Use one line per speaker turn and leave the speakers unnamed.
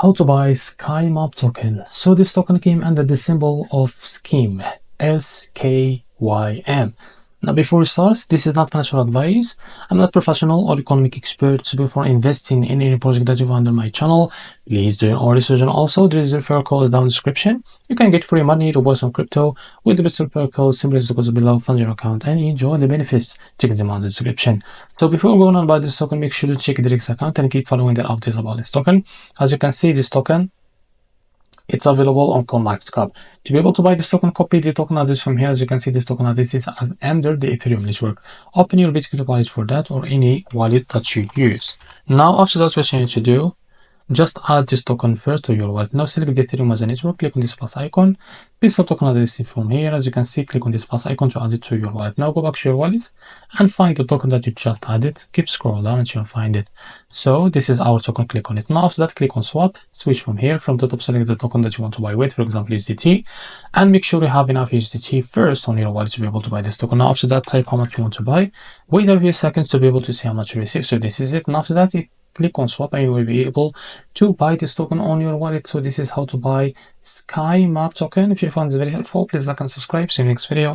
How to buy SkyMap token. So this token came under the symbol of SKYM, SKYM. Now before we start, this is not financial advice. I'm not professional or economic expert, so before investing in any project that you find on my channel, please do your own research. And also there is a referral code down in the description. You can get free money to buy some crypto with the referral code. Simply use the code below, fund your account and enjoy the benefits. Check them out in the description. So before going on buy this token, make sure to check the Rex account and keep following the updates about this token. As you can see, this token, it's available on COINEX. To be able to buy this token, copy the token address from here. As you can see, this token address is under the Ethereum network. Open your BitCrypto wallet for that or any wallet that you use. Now, after that, what you need to do, just add this token first to your wallet. Now select the Ethereum as a network, click on this plus icon, paste the token address from here. As you can see, click on this plus icon to add it to your wallet. Now go back to your wallet and find the token that you just added. Keep scrolling down until you find it. So this is our token, click on it. Now after that, click on swap, switch from here. From the top, select the token that you want to buy with, for example USDT, and make sure you have enough USDT first on your wallet to be able to buy this token. Now after that, type how much you want to buy, wait a few seconds to be able to see how much you receive. So this is it. And after that, click on swap and you will be able to buy this token on your wallet. So this is how to buy SkyMap token. If you found this very helpful, please like and subscribe. See you in the next video.